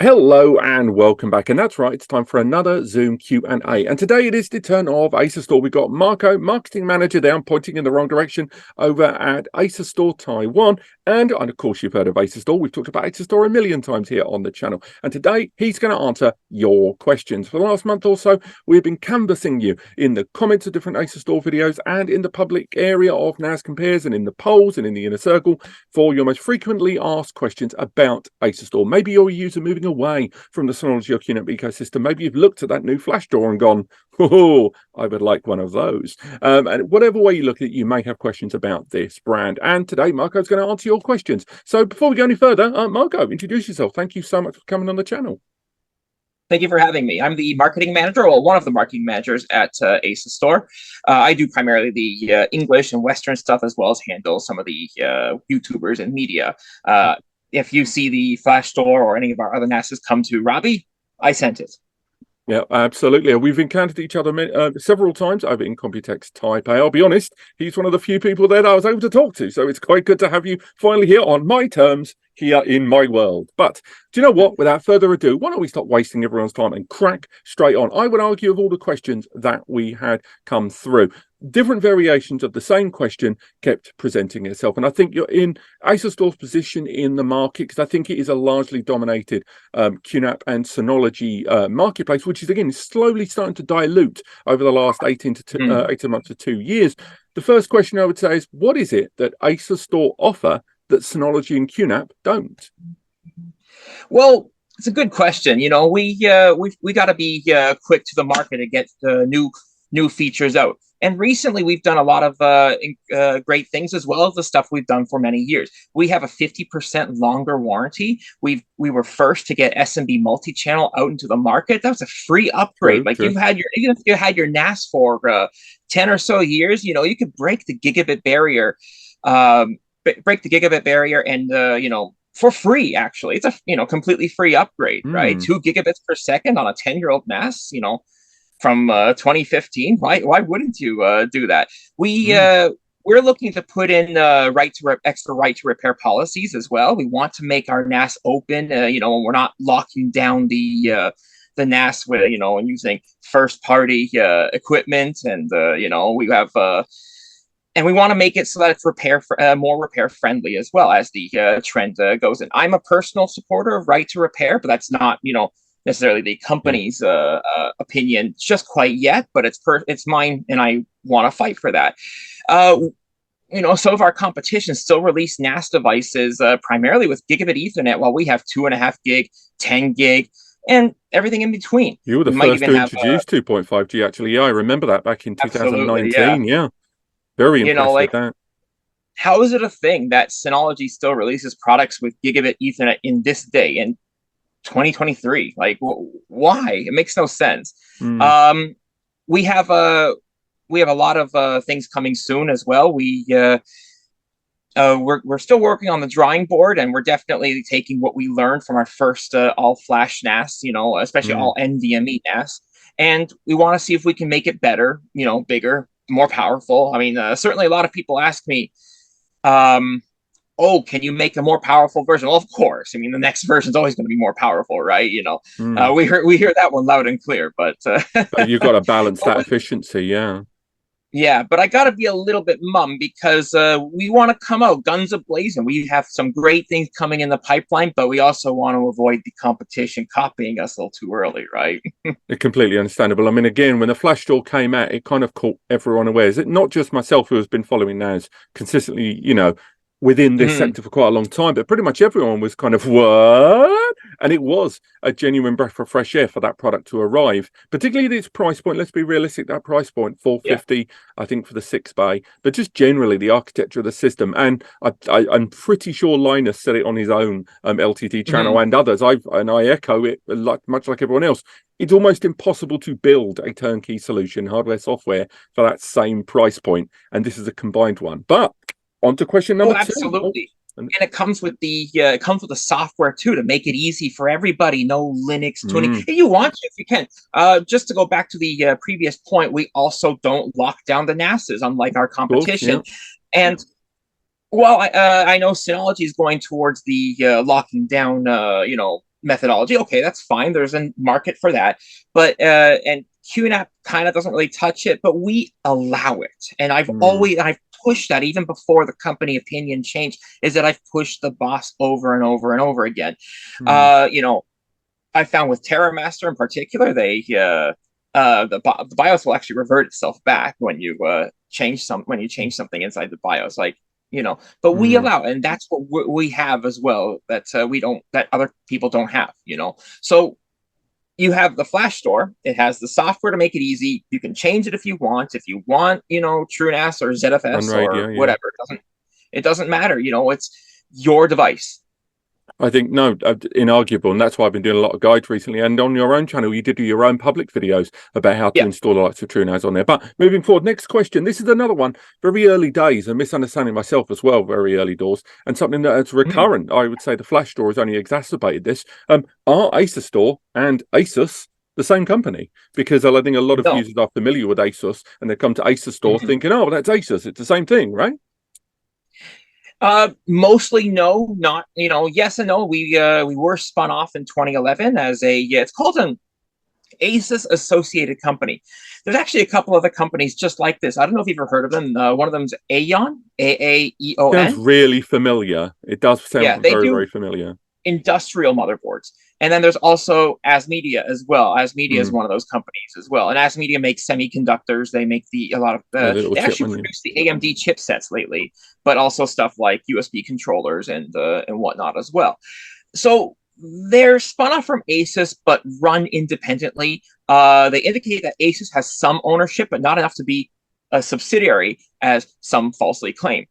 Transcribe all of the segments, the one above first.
Hello and welcome back, and that's right, it's time for another Zoom Q&A, and today it is the turn of Asustor. We've got Marco, marketing manager there. I'm pointing in the wrong direction, over at Asustor Taiwan, and of course you've heard of Asustor. We've talked about Asustor a million times here on the channel, and today he's going to answer your questions. For the last month or so, we've been canvassing you in the comments of different Asustor videos and in the public area of NAS Compares and in the polls and in the inner circle for your most frequently asked questions about Asustor. Maybe you're a user moving away from the Synology or QNAP ecosystem. Maybe you've looked at that new Flashstor and gone, oh, I would like one of those. And whatever way you look at it, you may have questions about this brand. And today, Marco's going to answer your questions. So before we go any further, Marco, introduce yourself. Thank you so much for coming on the channel. Thank you for having me. I'm the marketing manager, or one of the marketing managers at Asustor. I do primarily the English and Western stuff, as well as handle some of the YouTubers and media. If you see the Flashstor or any of our other NASs come to Robbie, I sent it. Yeah, absolutely. We've encountered each other several times over in Computex Taipei. I'll be honest, he's one of the few people there that I was able to talk to. So it's quite good to have you finally here on my terms, here in my world. But do you know what? Without further ado, why don't we stop wasting everyone's time and crack straight on? I would argue of all the questions that we had come through, different variations of the same question kept presenting itself. And I think you're in Asustor's position in the market, because I think it is a largely dominated QNAP and Synology marketplace, which is, again, slowly starting to dilute over the last 18 months to 2 years. The first question I would say is, what is it that Asustor offer that Synology and QNAP don't? Well, it's a good question. You know, we got to be quick to the market to get the new features out. And recently, we've done a lot of great things, as well as the stuff we've done for many years. We have a 50% longer warranty. We were first to get SMB multi-channel out into the market. That was a free upgrade. Even if you had your NAS for 10 or so years, you know, you could break the gigabit barrier, and for free. Actually, it's a completely free upgrade, right? 2 gigabits per second on a 10-year-old NAS, from 2015. Why wouldn't you do that? We're looking to put in extra right to repair policies as well. We want to make our NAS open. We're not locking down the NAS with and using first party equipment, and we have and we want to make it so that it's more repair friendly as well, as the trend goes in. I'm a personal supporter of right to repair, but that's not necessarily the company's opinion just quite yet, but it's mine, and I want to fight for that. Some of our competition still release NAS devices primarily with gigabit Ethernet, while we have 2.5 gig, 10 gig, and everything in between. You were the first to introduce 2.5G, actually. Yeah, I remember that back in 2019. Yeah. Very impressed with that. How is it a thing that Synology still releases products with gigabit Ethernet in this day, in 2023? Like, why? It makes no sense. We have a lot of things coming soon as well. We're still working on the drawing board, and we're definitely taking what we learned from our first all flash NAS, especially all NVMe NAS, and we want to see if we can make it better, bigger, more powerful. I mean, certainly a lot of people ask me, oh, can you make a more powerful version? Well, of course. I mean, the next version is always going to be more powerful, right? We hear that one loud and clear, but you've got to balance that efficiency, yeah. Yeah, but I got to be a little bit mum, because we want to come out guns a-blazing. We have some great things coming in the pipeline, but we also want to avoid the competition copying us a little too early, right? It's completely understandable. I mean, again, when the Flashstor came out, it kind of caught everyone aware. Is it not just myself who has been following NAS consistently, within this sector for quite a long time, but pretty much everyone was kind of, what? And it was a genuine breath of fresh air for that product to arrive, particularly at its price point. Let's be realistic, that price point, $450, I think, for the 6-bay, but just generally the architecture of the system. And I'm pretty sure Linus said it on his own LTT channel, and others. I echo it, much like everyone else. It's almost impossible to build a turnkey solution, hardware, software, for that same price point. And this is a combined one. But on to question number 2. Absolutely. And it comes with the software too, to make it easy for everybody. No Linux tuning. If you want to, if you can. Just to go back to the previous point, we also don't lock down the NASs, unlike our competition. And while I know Synology is going towards the locking down, methodology. Okay, that's fine. There's a market for that. But and QNAP kind of doesn't really touch it, but we allow it. And I've pushed that even before the company opinion changed, is that I've pushed the boss over and over and over again. You know, I found with TerraMaster in particular, they the BIOS will actually revert itself back when you change something inside the BIOS, like, you know. But we allow, and that's what we have as well, that we don't, that other people don't have, you know. So you have the Flashstor. It has the software to make it easy. You can change it if you want. If you want, you know, TrueNAS or ZFS or whatever, it doesn't matter. You know, it's your device. I think, no, inarguable, and that's why I've been doing a lot of guides recently. And on your own channel, you did do your own public videos about how to install the likes of TrueNAS on there. But moving forward, next question. This is another one, very early days, a misunderstanding myself as well, very early doors, and something that's recurrent. I would say the Flashstor has only exacerbated this. Are Asustor and Asus the same company? Because I think a lot of users are familiar with Asus, and they come to Asustor thinking, oh, well, that's Asus. It's the same thing, right? Mostly no, not, you know, yes and no. We were spun off in 2011 as a, it's called an Asus associated company. There's actually a couple other companies just like this. I don't know if you've ever heard of them. One of them is Aeon, AAEON. Sounds really familiar. It does sound very familiar. Industrial motherboards. And then there's also ASMedia as well. ASMedia is one of those companies as well. And ASMedia makes semiconductors. They make they actually produce the AMD chipsets lately, but also stuff like USB controllers and whatnot as well. So they're spun off from Asus, but run independently. They indicate that Asus has some ownership, but not enough to be a subsidiary, as some falsely claim.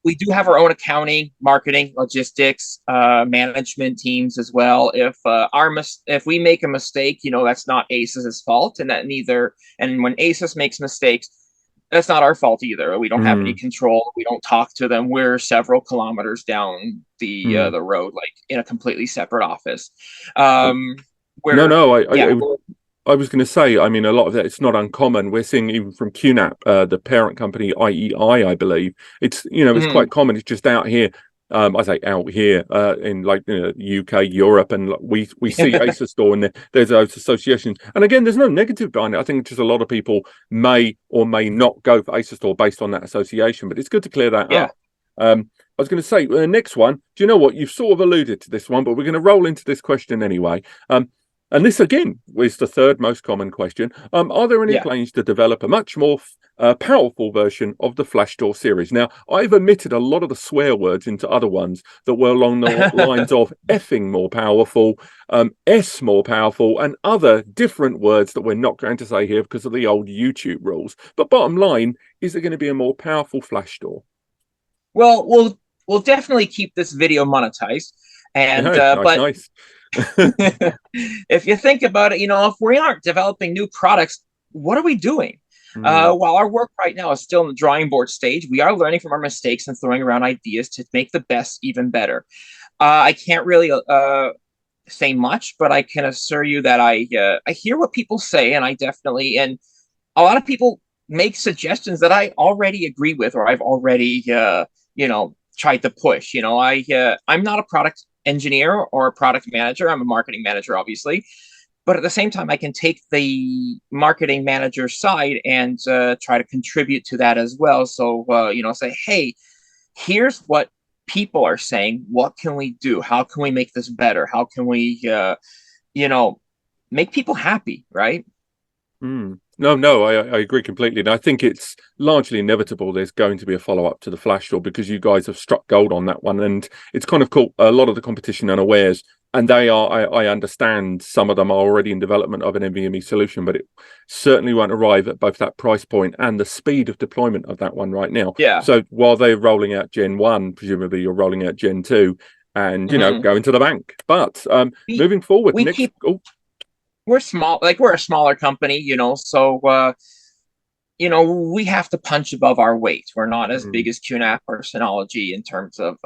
We do have our own accounting, marketing, logistics, management teams as well. If we make a mistake, you know, that's not Asus's fault, and and when Asus makes mistakes, that's not our fault either. We don't have any control. We don't talk to them. We're several kilometers down the road, like in a completely separate office. I was going to say, I mean, a lot of that, it's not uncommon. We're seeing even from QNAP, the parent company, IEI, I believe. It's, you know, it's quite common. It's just out here. I say out here in like UK, Europe, and we see Asustor, and there's those associations. And again, there's no negative behind it. I think just a lot of people may or may not go for Asustor based on that association, but it's good to clear that up. I was going to say, next one, do you know what? You've sort of alluded to this one, but we're going to roll into this question anyway. And this, again, was the third most common question. Are there any plans to develop a much more powerful version of the Flashstor series? Now, I've omitted a lot of the swear words into other ones that were along the lines of effing more powerful, S more powerful, and other different words that we're not going to say here because of the old YouTube rules. But bottom line, is there going to be a more powerful Flashstor? Well, we'll definitely keep this video monetized. And nice. If you think about it, you know, if we aren't developing new products, what are we doing? While our work right now is still in the drawing board stage, we are learning from our mistakes and throwing around ideas to make the best even better. I can't really say much, but I can assure you that I hear what people say, and and a lot of people make suggestions that I already agree with, or I've already you know, tried to push. You know, I'm not a product engineer or a product manager. I'm a marketing manager, obviously, but at the same time, I can take the marketing manager side and try to contribute to that as well. So, you know, say, hey, here's what people are saying. What can we do? How can we make this better? How can we, you know, make people happy, right? No, I agree completely. And I think it's largely inevitable there's going to be a follow-up to the Flashstor, because you guys have struck gold on that one. And it's kind of caught a lot of the competition unawares. And they are, I understand some of them are already in development of an NVMe solution, but it certainly won't arrive at both that price point and the speed of deployment of that one right now. So while they're rolling out Gen 1, presumably you're rolling out Gen 2 and, you know, going to the bank. But moving forward, we're small, like we're a smaller company, you know, so you know, we have to punch above our weight. We're not as big as QNAP or Synology in terms of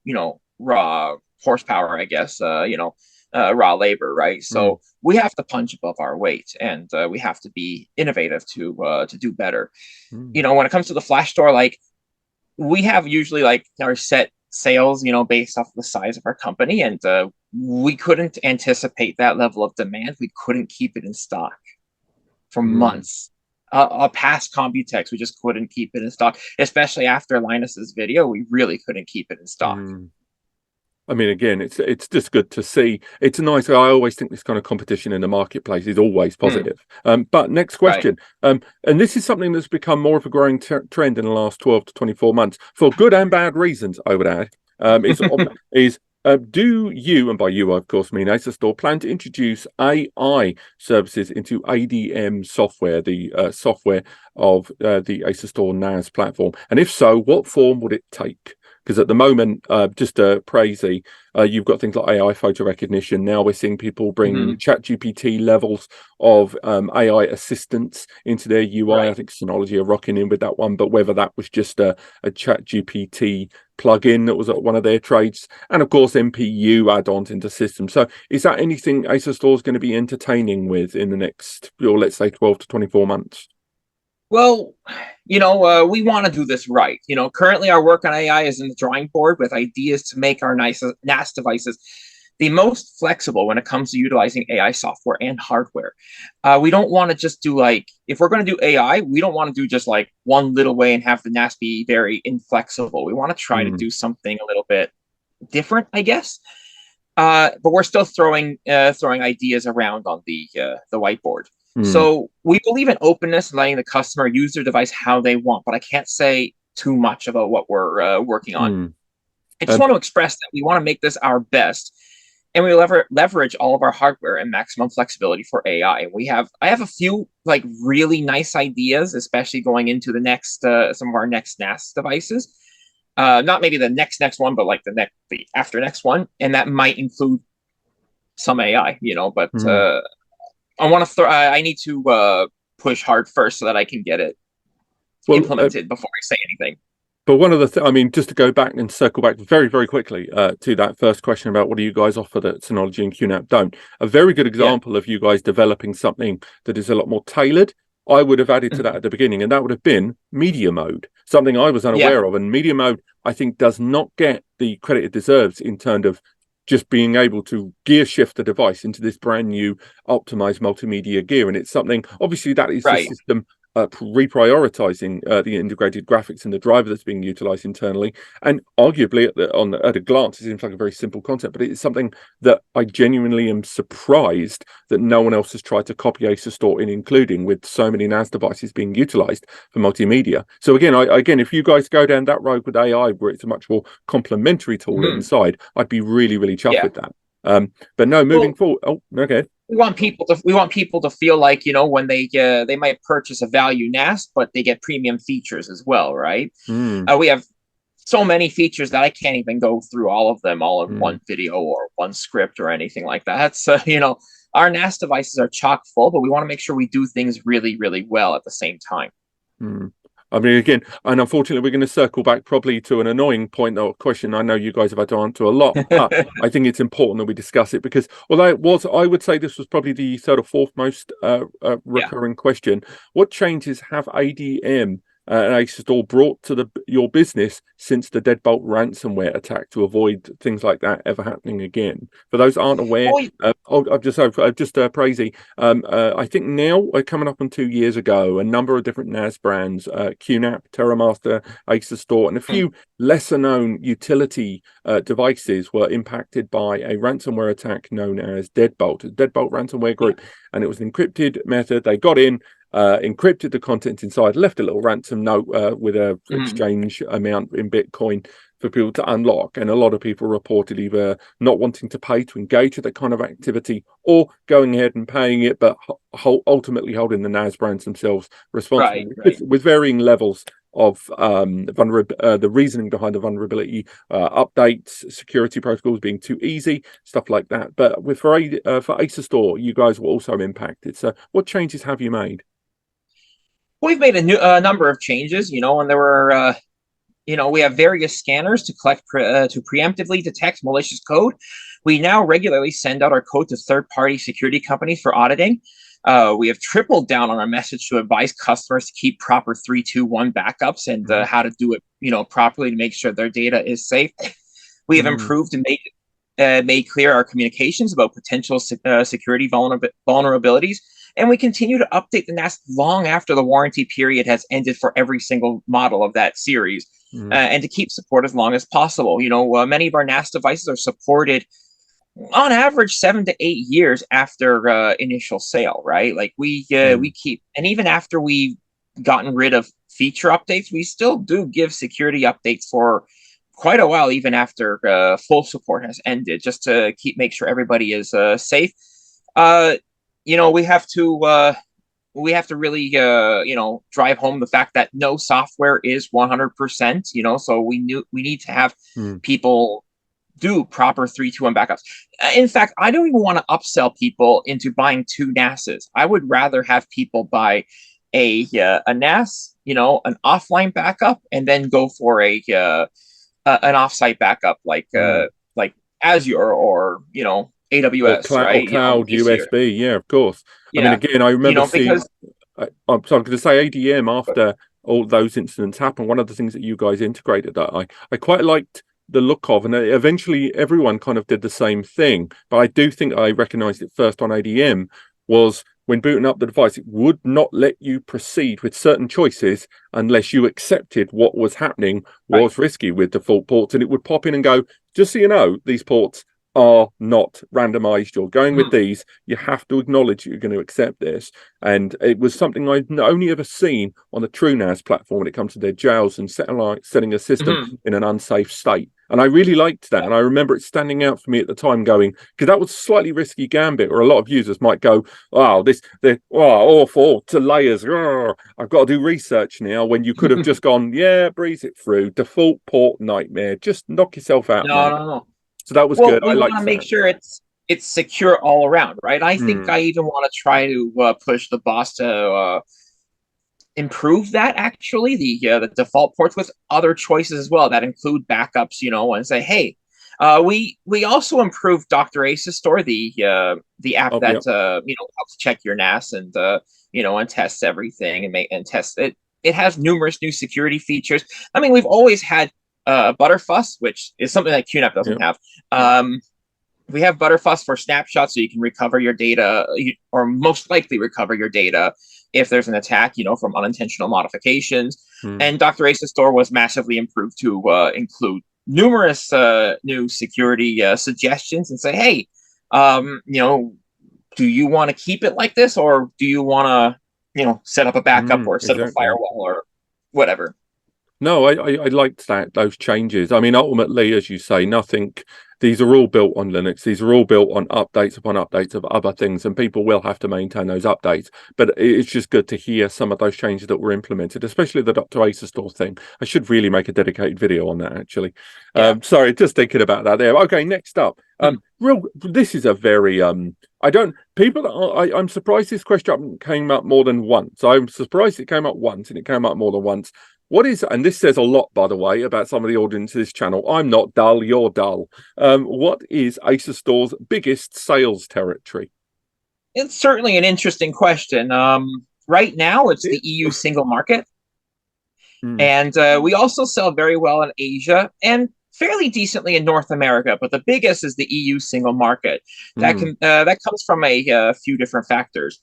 you know, raw horsepower, I guess, you know, raw labor, right? So we have to punch above our weight, and we have to be innovative to do better. You know, when it comes to the Flashstor, like we have usually like our set sales, you know, based off the size of our company, and we couldn't anticipate that level of demand. We couldn't keep it in stock for months. Past Computex, we just couldn't keep it in stock, especially after Linus's video. We really couldn't keep it in stock. I mean, again, it's just good to see. It's nice. I always think this kind of competition in the marketplace is always positive. But next question, and this is something that's become more of a growing trend in the last 12 to 24 months, for good and bad reasons, I would add, do you, and by you I of course mean Asustor, plan to introduce AI services into ADM software, the software of the Asustor NAS platform? And if so, what form would it take? Because at the moment, just crazy, you've got things like AI photo recognition. Now we're seeing people bring ChatGPT levels of AI assistance into their UI. I think Synology are rocking in with that one, but whether that was just a ChatGPT plugin that was at one of their trades, and of course MPU add-ons into systems. So is that anything Asustor is going to be entertaining with in the next, or let's say 12 to 24 months? Well, we want to do this right. Currently our work on AI is in the drawing board with ideas to make our NAS devices the most flexible when it comes to utilizing AI software and hardware. We don't want to just do if we're going to do AI, we don't want to do just one little way and have the NAS be very inflexible. We want to try to do something a little bit different, I guess. But we're still throwing ideas around on the whiteboard. So we believe in openness and letting the customer use their device how they want, but I can't say too much about what we're working on. I just want to express that we want to make this our best, and we leverage all of our hardware and maximum flexibility for AI. I have a few really nice ideas, especially going into the next some of our next NAS devices. Not maybe the next one, but the after next one, and that might include some AI, but I need to push hard first so that I can get it implemented before I say anything. But one of the I mean, just to go back and circle back very, very quickly to that first question about what do you guys offer that Synology and QNAP don't. A very good example of you guys developing something that is a lot more tailored, I would have added to that at the beginning, and that would have been media mode, something I was unaware of. And media mode, I think, does not get the credit it deserves in terms of just being able to gear shift the device into this brand new optimized multimedia gear. And it's something, obviously, that is the system reprioritizing the integrated graphics and the driver that's being utilized internally. And arguably, at a glance, it seems like a very simple concept, but it's something that I genuinely am surprised that no one else has tried to copy Asustor in, including with so many NAS devices being utilized for multimedia. So again, if you guys go down that road with AI, where it's a much more complementary tool inside, I'd be really, really chuffed with that. But no, moving forward. Oh, okay. We want people to feel like, when they might purchase a value NAS, but they get premium features as well, right? We have so many features that I can't even go through all of them all in one video or one script or anything like that. That's our NAS devices are chock full, but we want to make sure we do things really, really well at the same time. I mean, again, and unfortunately, we're going to circle back probably to an annoying point or question I know you guys have had to answer a lot, but I think it's important that we discuss it because although I would say this was probably the third or fourth most recurring question. What changes have ADM and Asustor brought to your business since the Deadbolt ransomware attack to avoid things like that ever happening again? For those aren't aware, crazy. I think now we're coming up on 2 years ago, a number of different NAS brands, QNAP, TerraMaster, Asustor, and a few lesser known utility devices were impacted by a ransomware attack known as Deadbolt ransomware group. And it was an encrypted method. They got in, encrypted the content inside, left a little ransom note with a exchange amount in Bitcoin for people to unlock. And a lot of people reported either not wanting to pay to engage with that kind of activity or going ahead and paying it, but ultimately holding the NAS brands themselves responsible with varying levels of the reasoning behind the vulnerability, updates, security protocols being too easy, stuff like that. But for Asustor, you guys were also impacted. So what changes have you made? We've made a number of changes, and there were, we have various scanners to collect, to preemptively detect malicious code. We now regularly send out our code to third-party security companies for auditing. We have tripled down on our message to advise customers to keep proper 3-2-1 backups and how to do it, properly to make sure their data is safe. We have improved and made made clear our communications about potential security vulnerabilities, and we continue to update the NAS long after the warranty period has ended for every single model of that series, and to keep support as long as possible. Many of our NAS devices are supported on average 7 to 8 years after initial sale, right? Like we keep, and even after we've gotten rid of feature updates, we still do give security updates for quite a while, even after full support has ended, just to make sure everybody is safe. We have to really drive home the fact that no software is 100%. So we need to have people do proper 3-2-1 backups. In fact, I don't even want to upsell people into buying 2 NASs. I would rather have people buy a NAS, an offline backup, and then go for an offsite backup like Azure or AWS, or cloud USB. Yeah, of course. Yeah. I mean, again, I remember seeing. Because I'm going to say ADM after all those incidents happened. One of the things that you guys integrated that I quite liked the look of, and eventually everyone kind of did the same thing. But I do think I recognized it first on ADM was when booting up the device, it would not let you proceed with certain choices unless you accepted what was happening was risky with default ports, and it would pop in and go, just so you know, these ports are not randomized. You're going with these. You have to acknowledge you're going to accept this. And it was something I'd only ever seen on the TrueNAS platform when it comes to their jails and setting a system in an unsafe state. And I really liked that. And I remember it standing out for me at the time going, because that was a slightly risky gambit, or a lot of users might go, awful to layers. I've got to do research now, when you could have just gone, breeze it through. Default port nightmare. Just knock yourself out. No. So that was well, good. we want to make sure it's secure all around, right? I think I even want to try to push the boss to improve that, actually, the default ports with other choices as well that include backups, and say, hey, we also improved Dr. Asustor, the app that helps check your NAS and and tests everything and test it. It has numerous new security features. I mean, we've always had Butterfuss, which is something that QNAP doesn't have. We have Butterfuss for snapshots, so you can recover your data, or most likely recover your data if there's an attack, from unintentional modifications. And Dr. Asustor was massively improved to include numerous new security suggestions and say, hey, do you want to keep it like this, or do you want to, set up a backup or set up a firewall or whatever? No, I liked those changes. I mean, ultimately, as you say, these are all built on Linux. These are all built on updates upon updates of other things, and people will have to maintain those updates. But it's just good to hear some of those changes that were implemented, especially the Dr. Asustor thing. I should really make a dedicated video on that, actually. Sorry, just thinking about that there. Okay, next up. This is a very I'm surprised this question came up more than once. I'm surprised it came up once, and it came up more than once. What is, and this says a lot, by the way, about some of the audience of this channel. I'm not dull, you're dull. What is Asustor's biggest sales territory? It's certainly an interesting question. Right now, it's the EU single market. And we also sell very well in Asia and fairly decently in North America, but the biggest is the EU single market. That comes from a few different factors.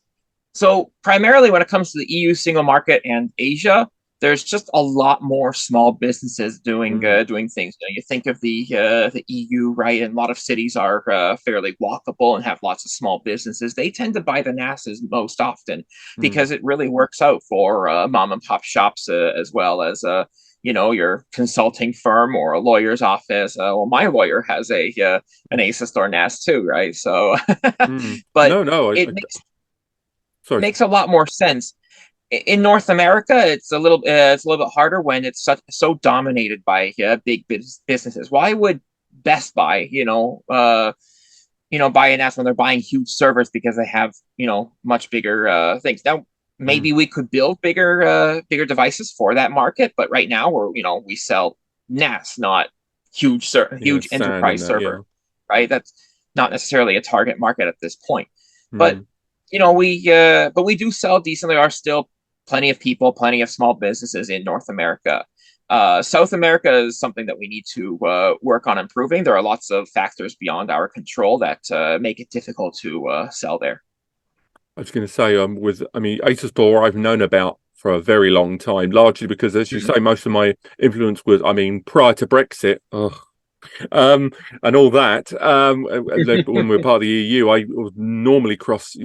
So primarily when it comes to the EU single market and Asia, there's just a lot more small businesses doing things. You think of the EU, right? And a lot of cities are fairly walkable and have lots of small businesses. They tend to buy the NASs most often because it really works out for mom and pop shops as well as your consulting firm or a lawyer's office. Well, my lawyer has an Asustor NAS too, right? So, but it makes a lot more sense. In North America, it's a little bit harder when it's so dominated by big businesses. Why would Best Buy, buy an NAS when they're buying huge servers because they have much bigger things? Now, maybe we could build bigger devices for that market, but right now we sell NAS, not huge enterprise server, right? That's not necessarily a target market at this point, but we do sell decently. Are still plenty of people, plenty of small businesses in North America. South America is something that we need to work on improving. There are lots of factors beyond our control that make it difficult to sell there. I was going to say, Asustor I've known about for a very long time, largely because, as you say, most of my influence was, prior to Brexit, and all that. When we were part of the EU, I would normally cross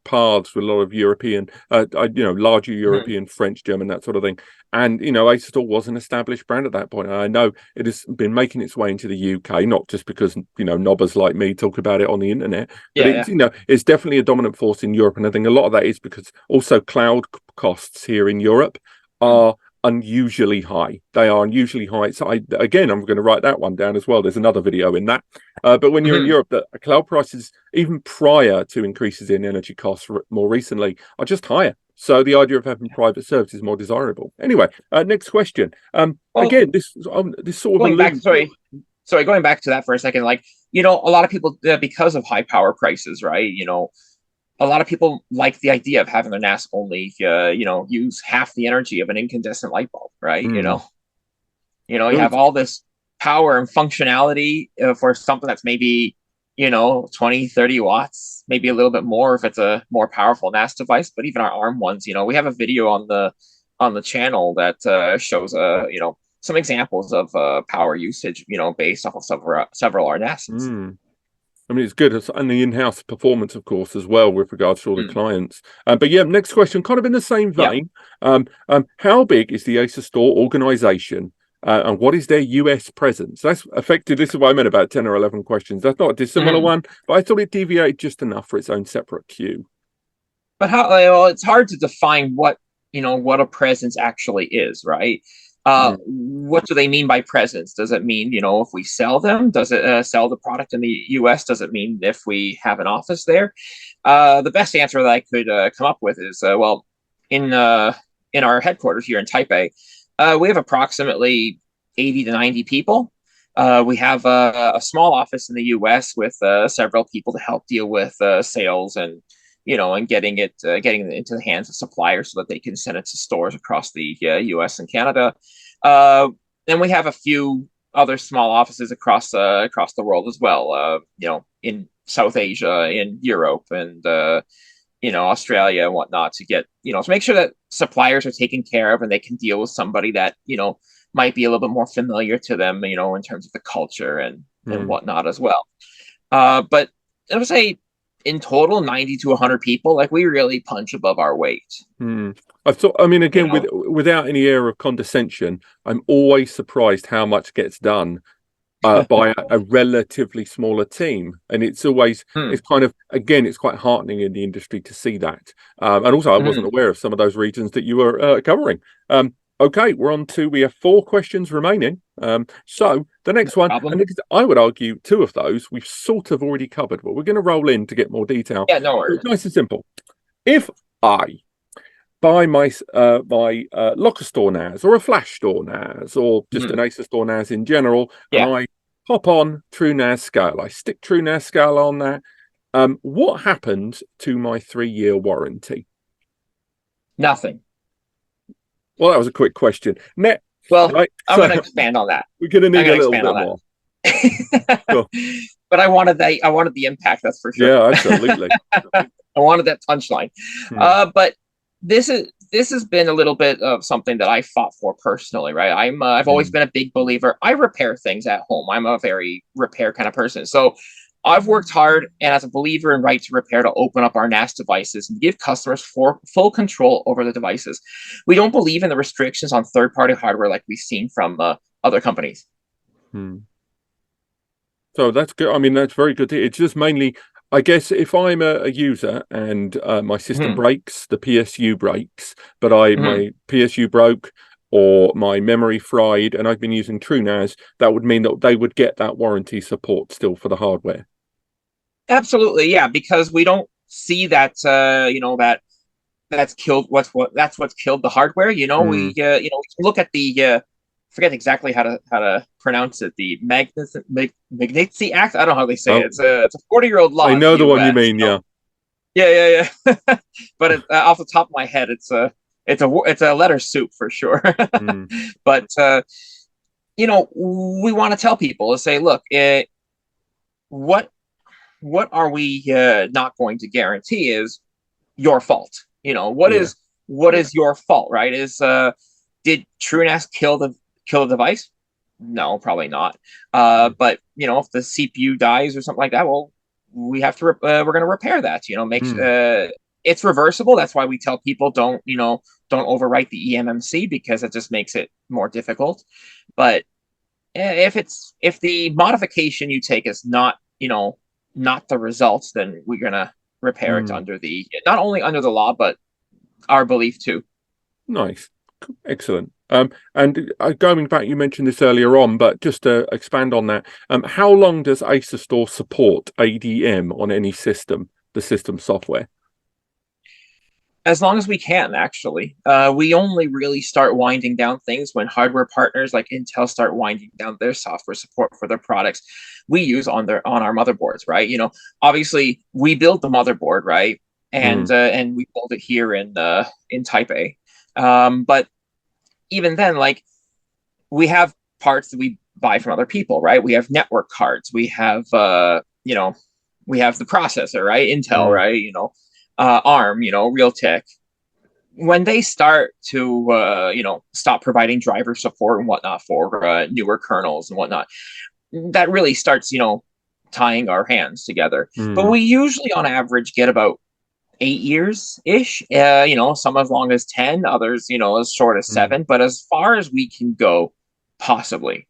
paths with a lot of European, larger European, French, German, that sort of thing. And, Asustor was an established brand at that point. And I know it has been making its way into the UK, not just because, nobbers like me talk about it on the internet, but it's definitely a dominant force in Europe. And I think a lot of that is because also cloud costs here in Europe are unusually high. They are unusually high. So I'm going to write that one down as well. There's another video in that. But when you're in Europe, the cloud prices, even prior to increases in energy costs more recently, are just higher. So the idea of having private service is more desirable. Anyway, next question. Again, this sort of going back to that for a second, like, a lot of people, because of high power prices, right? A lot of people like the idea of having their NAS only, use half the energy of an incandescent light bulb, right? You have all this power and functionality for something that's maybe, 20, 30 watts, maybe a little bit more if it's a more powerful NAS device. But even our ARM ones, we have a video on the channel that shows, some examples of power usage, based off of several our NASs. It's good. And the in-house performance, of course, as well, with regards to all the clients. But yeah, next question, kind of in the same vein. How big is the Asustor organization? And what is their US presence? That's affected. This is what I meant about 10 or 11 questions. That's not a dissimilar one, but I thought it deviated just enough for its own separate queue. But it's hard to define what a presence actually is, right? What do they mean by presence? Does it mean, if we sell them? Does it sell the product in the US? Does it mean if we have an office there? The best answer that I could come up with is, in our headquarters here in Taipei, we have approximately 80 to 90 people. We have a small office in the US with several people to help deal with sales and getting it into the hands of suppliers so that they can send it to stores across the U.S. and Canada. And we have a few other small offices across the world as well. In South Asia, in Europe, and Australia and whatnot, to get to make sure that suppliers are taken care of and they can deal with somebody that might be a little bit more familiar to them, in terms of the culture and whatnot as well. But I would say, in total, 90 to 100 people, like, we really punch above our weight. I've thought, again, without any air of condescension, I'm always surprised how much gets done by a relatively smaller team. And it's always, it's kind of, again, it's quite heartening in the industry to see that. And also, I wasn't aware of some of those regions that you were covering. Okay, we have 4 questions remaining. So the next one, and I would argue 2 of those we've sort of already covered, but we're going to roll in to get more detail. Yeah, no worries. It's nice and simple. If I buy my Lockerstor NAS or a Flashstor NAS or just an Asustor NAS in general, and I hop on TrueNAS Scale, I stick TrueNAS Scale on that, what happens to my 3-year warranty? Nothing. Well, that was a quick question. I'm going to expand on that. We're going to need a little bit more. Sure. But I wanted the impact, that's for sure. Yeah, absolutely. I wanted that punchline. But this has been a little bit of something that I fought for personally, right? I've always been a big believer. I repair things at home. I'm a very repair kind of person. So I've worked hard, and as a believer in right to repair, to open up our NAS devices and give customers full control over the devices. We don't believe in the restrictions on third-party hardware like we've seen from other companies. So that's good. That's very good. It's just mainly, I guess, if I'm a user and my system breaks, the PSU breaks, but my PSU broke or my memory fried, and I've been using TrueNAS, that would mean that they would get that warranty support still for the hardware. Absolutely, yeah, because we don't see that that's killed what's killed the hardware. We look at the forget exactly how to pronounce it. The Magnitsky Act. I don't know how they say it. It's a 40-year-old law. I know the one you mean. Yeah. Yeah. But off the top of my head, it's it's a letter soup for sure. But you know, we want to tell people to say, look, what are we not going to guarantee is your fault. You know, what is your fault, right? Did TrueNAS kill the device? No, probably not. But you know, if the CPU dies or something like that, well, we have to we're going to repair that. You know, it's reversible. That's why we tell people don't overwrite the eMMC, because it just makes it more difficult. But if the modification you take is not the results, then we're going to repair it under not only under the law, but our belief too. Nice. Excellent. And going back, you mentioned this earlier on, but just to expand on that, how long does Asustor support ADM on any system, the system software? As long as we can, actually. We only really start winding down things when hardware partners like Intel start winding down their software support for their products we use on our motherboards, right? You know, obviously we build the motherboard, right? And we build it here in Taipei. But even then, like, we have parts that we buy from other people, right? We have network cards. We have we have the processor, right? Intel, right? You know, ARM, you know, Realtek. When they start to stop providing driver support and whatnot for newer kernels and whatnot, that really starts tying our hands together. But we usually on average get about 8 years ish, some as long as 10, others as short as 7, but as far as we can go, possibly.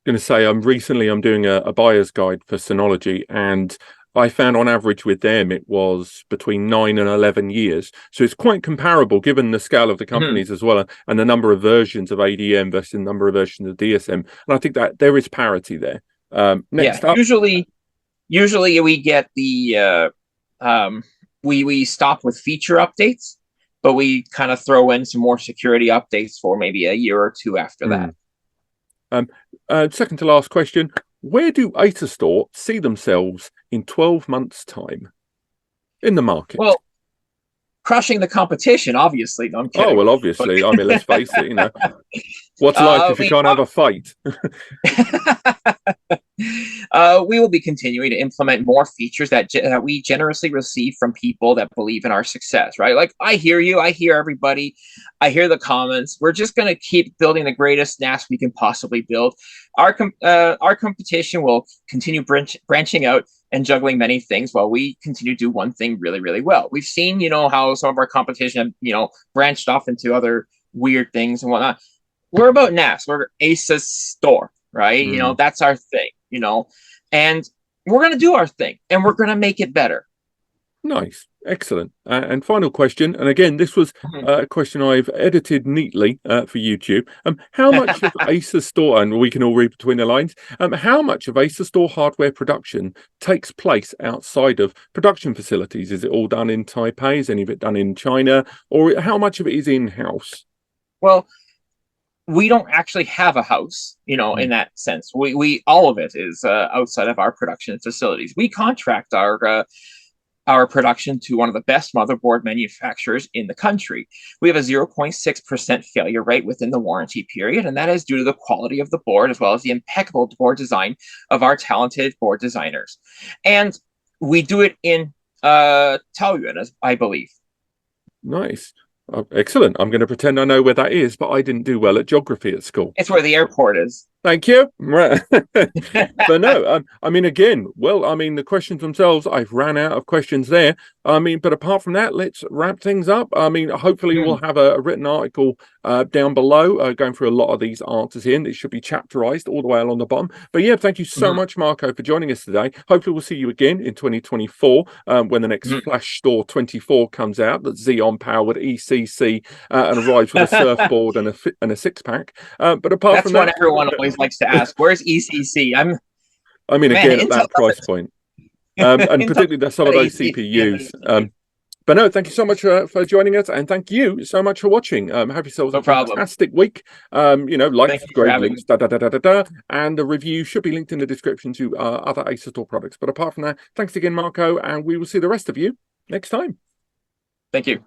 Going to say, I'm doing a buyer's guide for Synology, and I found on average with them it was between 9 and 11 years. So it's quite comparable given the scale of the companies as well, and the number of versions of ADM versus the number of versions of DSM. And I think that there is parity there. Next up, usually we get the we stop with feature updates, but we kind of throw in some more security updates for maybe a year or two after that. Second to last question. Where do Asustor see themselves in 12 months' time in the market? Well, crushing the competition, obviously. No, I'm kidding. Oh, well, obviously. I mean, let's face it, what's life if you can't have a fight? We will be continuing to implement more features that we generously receive from people that believe in our success, right? Like, I hear you, I hear everybody, I hear the comments. We're just going to keep building the greatest NAS we can possibly build. Our competition will continue branching out and juggling many things while we continue to do one thing really, really well. We've seen, how some of our competition, branched off into other weird things and whatnot. We're about NAS. We're Asustor, right? That's our thing, and we're going to do our thing and we're going to make it better. Nice. Excellent. And final question, and again, this was a question I've edited neatly for YouTube. How much of Asustor, and we can all read between the lines, how much of Asustor hardware production takes place outside of production facilities? Is it all done in Taipei? Is any of it done in China? Or how much of it is in-house? Well, we don't actually have a house, in that sense. We all of it is outside of our production facilities. We contract our production to one of the best motherboard manufacturers in the country. We have a 0.6% failure rate within the warranty period, and that is due to the quality of the board as well as the impeccable board design of our talented board designers. And we do it in Taoyuan, I believe. Nice. Excellent. I'm going to pretend I know where that is, but I didn't do well at geography at school. It's where the airport is. Thank you. But no, I mean, again, well, I mean, the questions themselves, I've ran out of questions there. I mean, but apart from that, let's wrap things up. I mean, hopefully we'll have a written article down below going through a lot of these answers here, and it should be chapterized all the way along the bottom. But yeah, thank you so much, Marco, for joining us today. Hopefully we'll see you again in 2024 when the next Flashstor 24 comes out, that's Xeon powered ECC and arrives with a surfboard and a six-pack. But apart from that, that's what everyone always likes to ask. Where's ECC? I mean, again, at that price point. And particularly some of those CPUs. But no, thank you so much for joining us, and thank you so much for watching. Have yourselves a fantastic week. Like, subscribe, links, and the review should be linked in the description to other Asustor products. But apart from that, thanks again, Marco, and we will see the rest of you next time. Thank you.